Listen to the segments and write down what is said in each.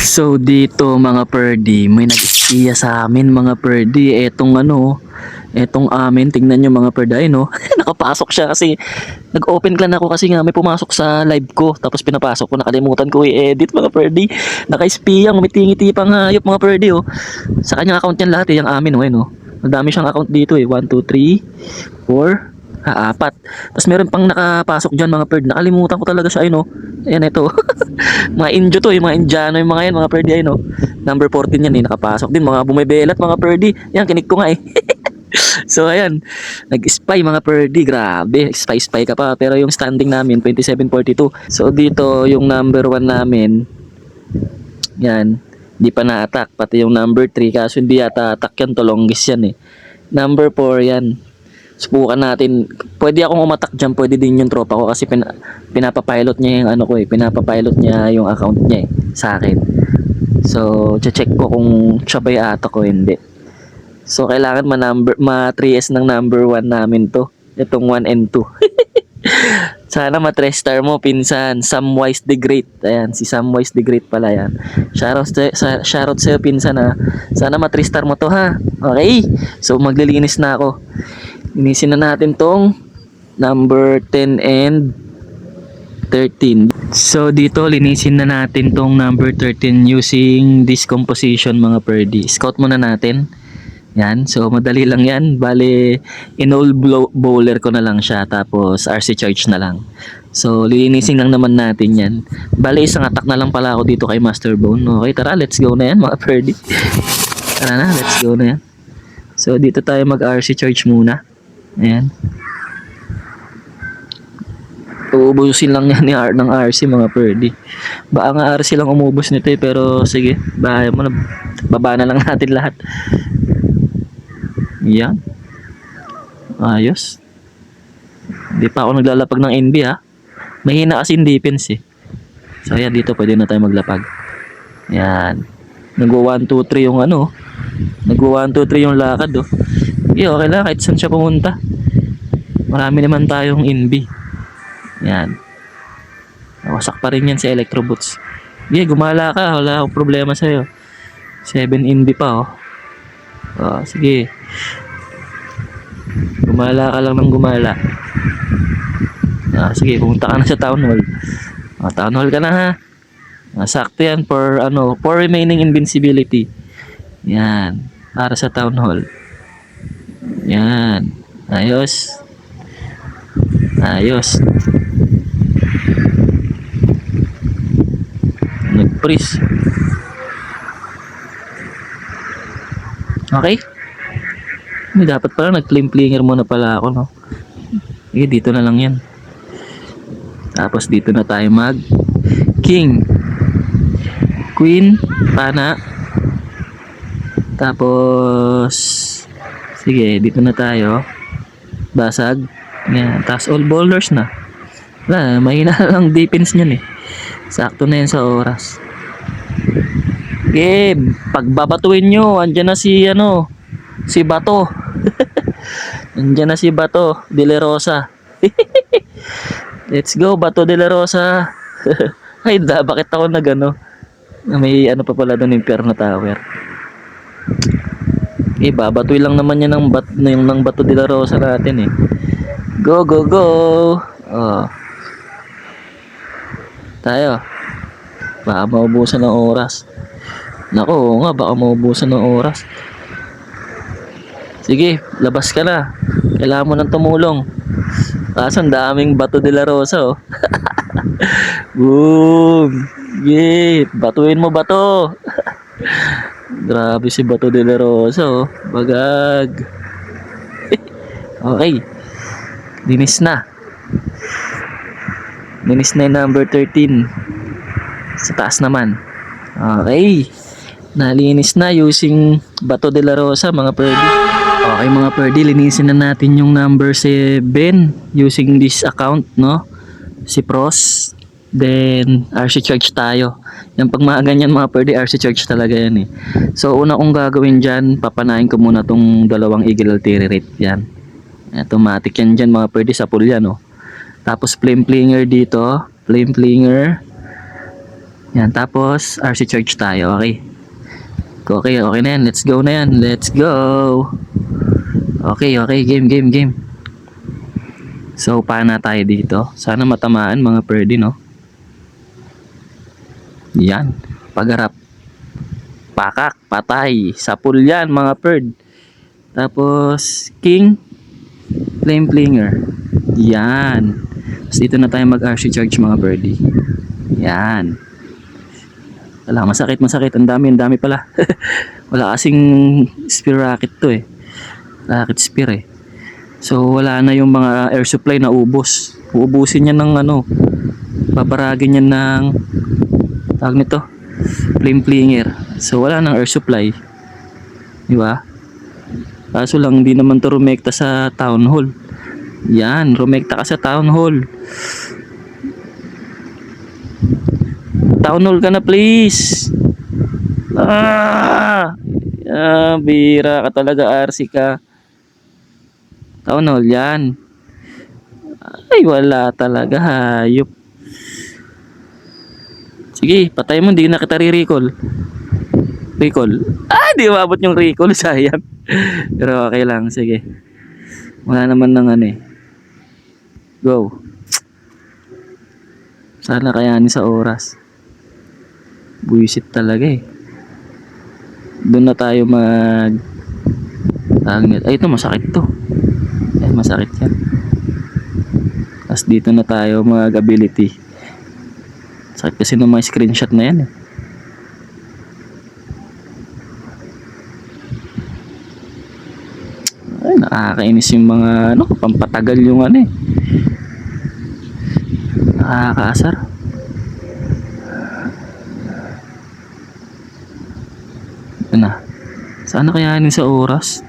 So dito mga perdi, may nag-ispiya sa amin mga perdi. Etong amin, tingnan nyo mga perdi, ay no. Nakapasok siya kasi nag-open clan ako kasi nga may pumasok sa live ko. Tapos pinapasok ko, nakalimutan ko i-edit mga perdi. Naka-ispiya, ngumiti-ngiti pang hayop mga perdi oh. Sa kanyang account yan lahat eh, yung amin oh, eh, no. Madami siyang account dito eh, 1, 2, 3, 4, apat. Tapos meron pang nakapasok dyan mga perdi. Nakalimutan ko talaga siya, ay no. Ayan ito. Mga Indio to, yung mga Indiano yung mga yan, mga perdi ay no. Number 14 yan eh, nakapasok din. Mga bumibelat mga perdi. Yan, kinig ko nga eh. So ayan, nag-spy mga perdi, grabe. Spy ka pa. Pero yung standing namin, 2742. So dito, yung number 1 namin, yan, hindi pa na-attack. Pati yung number 3, kaso hindi yata attack yan, to longest yan eh. Number 4 yan. Subukan natin. Pwede akong umatak dyan, pwede din yung tropa ko kasi pinapapilot niya yung ano ko eh, pinapapilot niya yung account niya eh, sa akin. So, check ko kung siya ba yung attack ko hindi. So, kailangan ma-3S ng number 1 namin to. Itong 1 and 2. Sana ma-3 star mo, pinsan. Samwise the Great. Ayan, si Samwise the Great pala yan. Shoutout sa'yo, pinsan ha. Sana ma-3 star mo to ha. Okay? So, maglilinis na ako. Linisin na natin tong number 10 and 13. So dito linisin na natin tong number 13 using this composition mga perdi. Scout muna natin. Yan. So madali lang yan. Bale in-all bowler ko na lang siya. Tapos RC charge na lang. So lilinisin lang naman natin yan. Bale isang attack na lang pala ako dito kay Master Bone. Okay, tara, let's go na yan mga perdi. Tara na, let's go na yan. So dito tayo mag RC charge muna. Ayan. Uubusin lang yan ng RC mga perdi. Baka nga RC lang umubos nito eh. Pero sige, bahaya mo na. Baba na lang natin lahat. Yan. Ayos. Hindi pa ako naglalapag ng NB ha. Mahina kasi yung defense eh. So ayan, dito pwede na tayo maglapag. Yan. Nagwa 1, 2, 3 yung ano. Nagwa 1, 2, 3 yung lakad oh. Okay lang, kahit saan siya pumunta. Marami naman tayong NB. Yan. Nawasak pa rin yan sa Electro Boots. Gumala ka. Wala akong problema sa'yo. 7 NB pa oh. Sige. Gumala ka lang ng gumala. Sige, pumunta ka na sa Town Hall. Town Hall ka na ha. Sakto yan for remaining invincibility. Yan. Para sa Town Hall. Yan. Ayos. Nag-freeze. Okay. Dapat pala nag-flinger muna pala ako no. Dito na lang yan. Tapos dito na tayo mag King, Queen, Pana. Tapos sige, dito na tayo. Basag. Yan, tapos all bowlers na. Wala, mahina lang defense niyan eh. Sakto na yan sa oras. Game, pagbabatuin nyo, andyan na si si Bato. Andyan na si Bato De La Rosa. Let's go Bato De La Rosa. Ay bakit ako may pa pala doon, Inferno Tower. Babatuin lang naman yan ng Bato De La Rosa natin eh. Go. Tayo. Baka maubusan ng oras. Nako, nga baka maubusan ng oras. Sige, labas ka na. Kailangan mo nang tumulong. Kaso ang daming Bato De La Rosa oh. Boom. Batuin mo Bato. Grabe si Bato De La Rosa oh. Bagag. Okay. Linis na yung number 13. Sa taas naman. Okay. Nalinis na using Bato De La Rosa mga perdi. Okay mga perdi, linisin na natin yung number 7 using this account no. Si Pros. Then RC charge tayo. Yung pag mga ganyan mga perdi, RC charge talaga yan eh. So una kong gagawin dyan, papanahin ko muna tong dalawang Eagle Altieri. Yan. Automatic yan dyan mga perdi, sa pool yan oh. Tapos flame flinger dito. Flame flinger. Yan, tapos RC charge tayo, okay? Okay, okay na yan. Let's go na yan. Let's go. Okay, okay. Game. So, paana tayo dito. Sana matamaan mga pwede, no? Yan. Pagharap. Pakak, patay. Sapul yan mga bird. Tapos, king. Flame flinger. Yan. Tapos dito na tayo mag-RC charge mga birdie. Yan. Wala, masakit. Ang dami pala. Wala kasing spear rocket to eh. Rocket spear eh. So wala na yung mga air supply na ubos. Uubusin yan ng ano. Babaragin yan ng tawag nito. Flame flinger. So wala nang air supply. Di ba? Kaso lang hindi naman to rumekta sa town hall. Yan, rumekta ka sa town hall. Town hall ka na please. Bira ka talaga, RC ka. Town hall yan. Ay wala talaga, hayop. Sige, patay mo, hindi na kita re-recall. Recall. Di umabot yung recall, sayang. Pero okay lang, sige. Wala naman ng ano eh. Go. Sana kayanin sa oras. Buisit talaga eh. Doon na tayo mag ay ito masakit to. Ay masakit yan. Tapos dito na tayo mag ability. Sakit kasi ng mga screenshot na yan eh. Ay nakakainis yung mga ano, pampatagal yung ano eh. Nakakaasar. Ito na. Sana kayanin sa oras.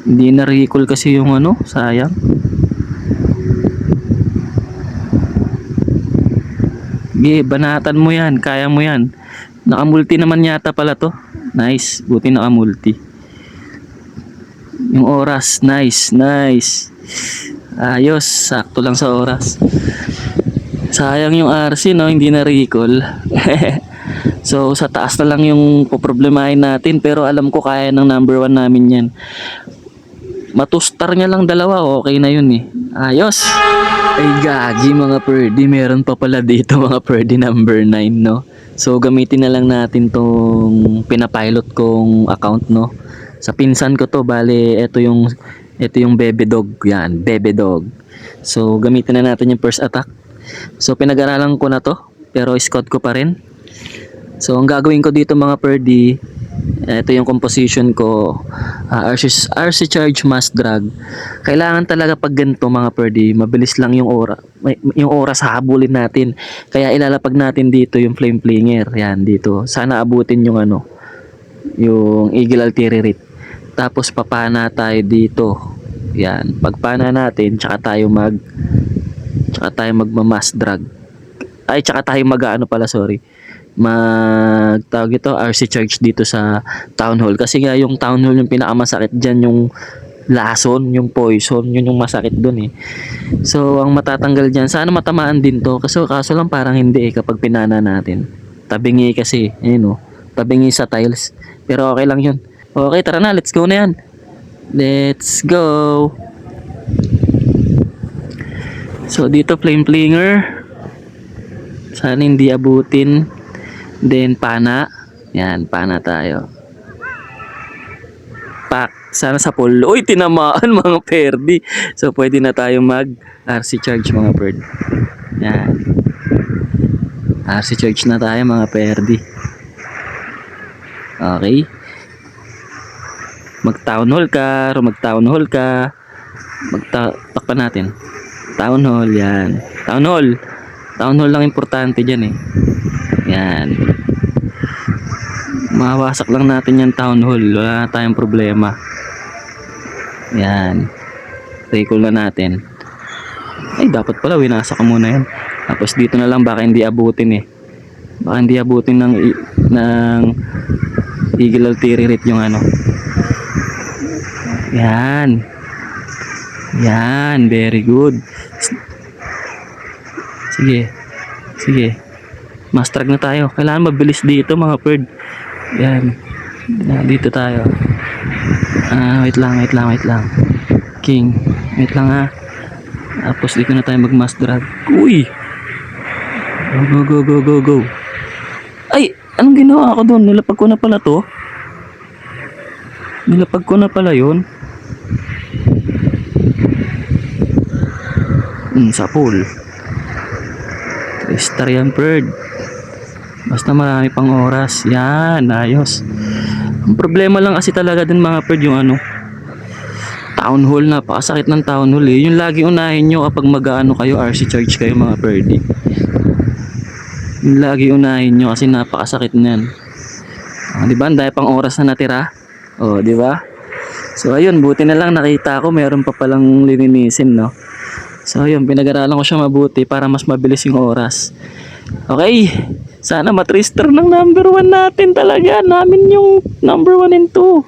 Hindi na recall kasi yung ano, sayang. Sige, banatan mo yan, kaya mo yan. Nakamulti naman yata pala to. Nice, buti nakamulti. Yung oras, nice. Ayos, sakto lang sa oras. Sayang yung RC no, hindi na recall. So sa taas na lang yung poproblemahin natin, pero alam ko kaya ng number 1 namin yan. Matustar niya lang dalawa, okay na yun eh. Ayos. Ay gagi mga purdy, meron pa pala dito mga purdy number 9 no. So gamitin na lang natin tong pinapilot kong account no. Sa pinsan ko to, bale ito yung bebe dog, yan, bebe dog. So gamitin na natin yung first attack. So pinag-aralan ko na to, pero squad ko pa rin. So ang gagawin ko dito mga purdy, ito yung composition ko, RC charge mass drag. Kailangan talaga pag ganito mga purdy, mabilis lang yung oras habulin natin. Kaya ilalapag natin dito yung flame flinger, yan dito. Sana abutin yung ano, yung eagle artillery. Tapos papana tayo dito. Yan, pagpana natin, tsaka tayo magma-mass drag. Ay, tsaka tayo magtawag ito RC charge dito sa town hall, kasi nga yung town hall yung pinakamasakit dyan, yung lason, yung poison, yun yung masakit dun eh. So ang matatanggal dyan, sana matamaan din to, kaso lang parang hindi eh kapag pinana natin. Tabingi kasi, yun o, tabingi sa tiles, pero okay lang yun. Okay, tara na, let's go na yan. Let's go. So dito flame flinger, sana hindi abutin. Then pana, yan, pana tayo. Pak, sana sa pool. Uy, tinamaan mga perdi. So pwede na tayo mag RC charge mga bird. Yan, RC charge na tayo mga perdi. Okay, mag town hall ka. Takpan natin town hall, yan, town hall lang importante dyan eh. Yan, mawasak lang natin yung town hall, wala na tayong problema. Yan, recall na natin. Ay dapat pala winasak ko muna yan. Tapos dito na lang, baka hindi abutin eh. Baka hindi abutin ng eagle artillery yung ano. Yan, very good. Sige. Sige. Mass drag na tayo. Kailangan mabilis dito mga bird. Yan. Dito tayo. Wait lang. King. Wait lang ha. Tapos dito na tayo mag-mass drag. Uy! Go. Ay! Anong ginawa ko doon? Nilapag ko na pala to. Nilapag ko na pala yun. Sa pool. Star yan bird. Basta marami pang oras. Yan, ayos. Ang problema lang kasi talaga din mga bird yung ano, town hall. Napakasakit ng town hall eh. Yung lagi unahin nyo kapag mag-ano kayo, RC charge kayo mga birdie. Yung lagi unahin nyo kasi napakasakit niyan. Di ba? Dahil pang oras na natira. Di ba? So ayun, buti na lang nakita ko meron pa palang lininisin, no? So ayun, pinag-aralan ko siya mabuti para mas mabilis yung oras. Okay. Sana matrister ng number 1 natin talaga. Namin yung number 1 and 2.